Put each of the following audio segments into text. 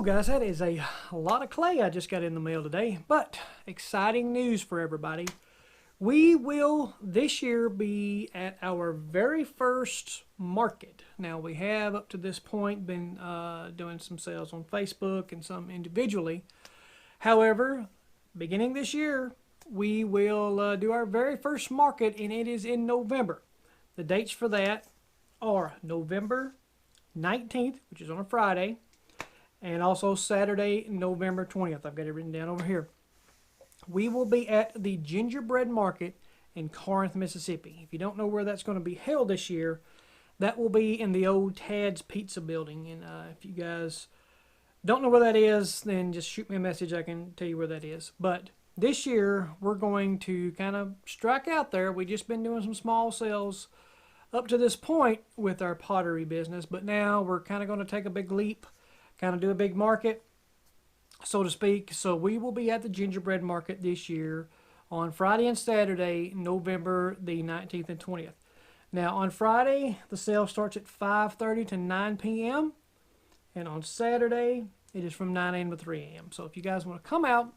guys, that is a lot of clay I just got in the mail today, but exciting news for everybody. We will this year be at our very first market. Now, we have up to this point been doing some sales on Facebook and some individually. However, beginning this year, we will do our very first market, and it is in November. The dates for that are November 19th, which is on a Friday, and also Saturday, November 20th. I've got it written down over here. We will be at the Gingerbread Market in Corinth, Mississippi. If you don't know where that's going to be held this year, that will be in the old Tad's Pizza building. And if you guys don't know where that is, then just shoot me a message. I can tell you where that is. But this year, we're going to kind of strike out there. We've just been doing some small sales up to this point with our pottery business. But now we're kind of going to take a big leap, kind of do a big market, so to speak. So we will be at the Gingerbread Market this year on Friday and Saturday, November the 19th and 20th. Now on Friday, the sale starts at 5:30 to 9 p.m. And on Saturday, it is from 9 a.m. to 3 a.m. So if you guys want to come out,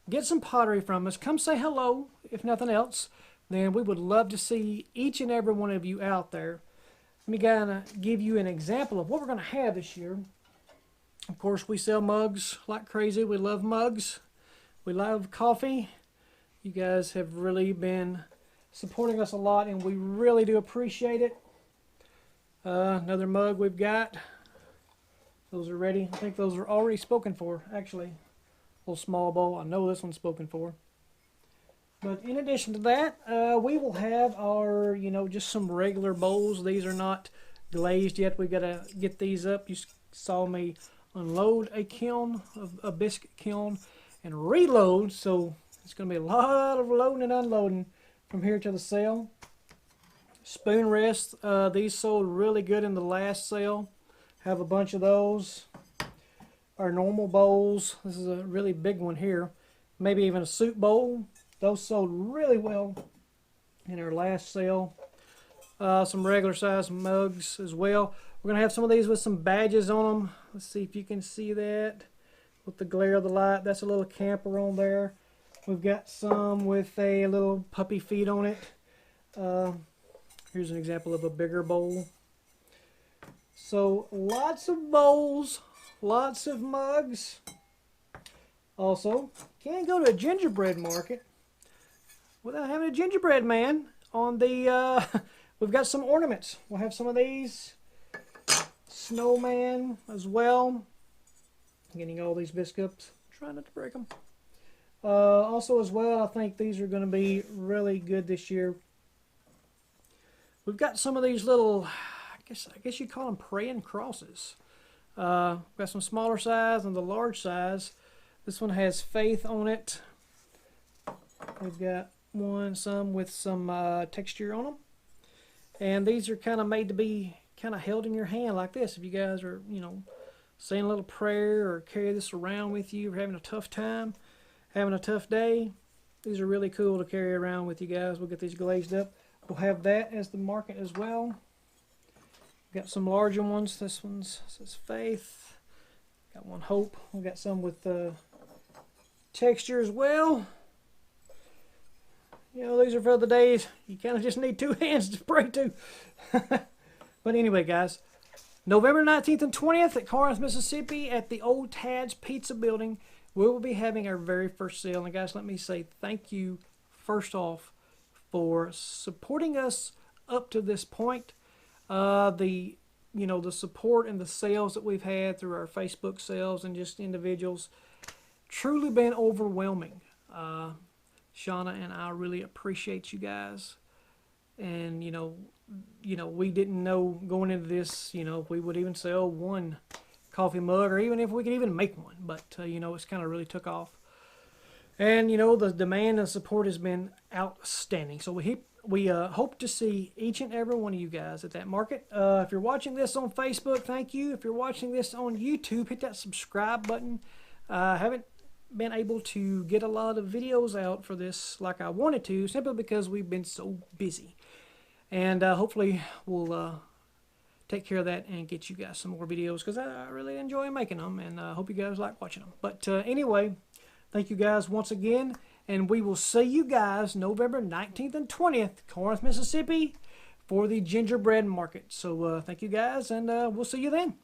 get some pottery from us, come say hello, if nothing else, then we would love to see each and every one of you out there. Let me kind of give you an example of what we're going to have this year. Of course, we sell mugs like crazy. We love mugs. We love coffee. You guys have really been supporting us a lot, and we really do appreciate it. Another mug we've got. Those are ready. I think those are already spoken for, actually. A little small bowl. I know this one's spoken for. But in addition to that, we will have our, just some regular bowls. These are not glazed yet. We've got to get these up. You saw me unload a kiln, a biscuit kiln, and reload. So it's going to be a lot of loading and unloading from here to the sale. Spoon rests. These sold really good in the last sale. Have a bunch of those. Our normal bowls. This is a really big one here. Maybe even a soup bowl. Those sold really well in our last sale. Some regular size mugs as well. We're going to have some of these with some badges on them. Let's see if you can see that with the glare of the light. That's a little camper on there. We've got some with a little puppy feet on it. Here's an example of a bigger bowl. So lots of bowls, lots of mugs. Also, can't go to a gingerbread market without having a gingerbread man on the, we've got some ornaments. We'll have some of these. Snowman as well. Getting all these biscuits. Trying not to break them. Also as well, I think these are going to be really good this year. We've got some of these little, I guess you call them praying crosses. Got some smaller size and the large size. This one has faith on it. We've got some with some texture on them. And these are kind of made to be kind of held in your hand like this. If you guys are, saying a little prayer or carry this around with you, or having a tough time, having a tough day, these are really cool to carry around with you guys. We'll get these glazed up. We'll have that as the market as well. Got some larger ones. This one says faith. Got one hope. We got some with texture as well. These are for the days you kind of just need two hands to pray to. But anyway, guys, November 19th and 20th at Corinth, Mississippi at the old Tad's Pizza building, we will be having our very first sale. And guys, let me say thank you first off for supporting us up to this point. The support and the sales that we've had through our Facebook sales and just individuals truly been overwhelming. Shauna and I really appreciate you guys. And, we didn't know going into this, if we would even sell one coffee mug or even if we could even make one. But, it's kind of really took off. And, the demand and support has been outstanding. So we hope to see each and every one of you guys at that market. If you're watching this on Facebook, thank you. If you're watching this on YouTube, hit that subscribe button. I haven't been able to get a lot of videos out for this like I wanted to, simply because we've been so busy. And hopefully we'll take care of that and get you guys some more videos, because I really enjoy making them, and I hope you guys like watching them. But anyway, thank you guys once again, and we will see you guys November 19th and 20th, Corinth, Mississippi, for the Gingerbread Market. So thank you guys, and we'll see you then.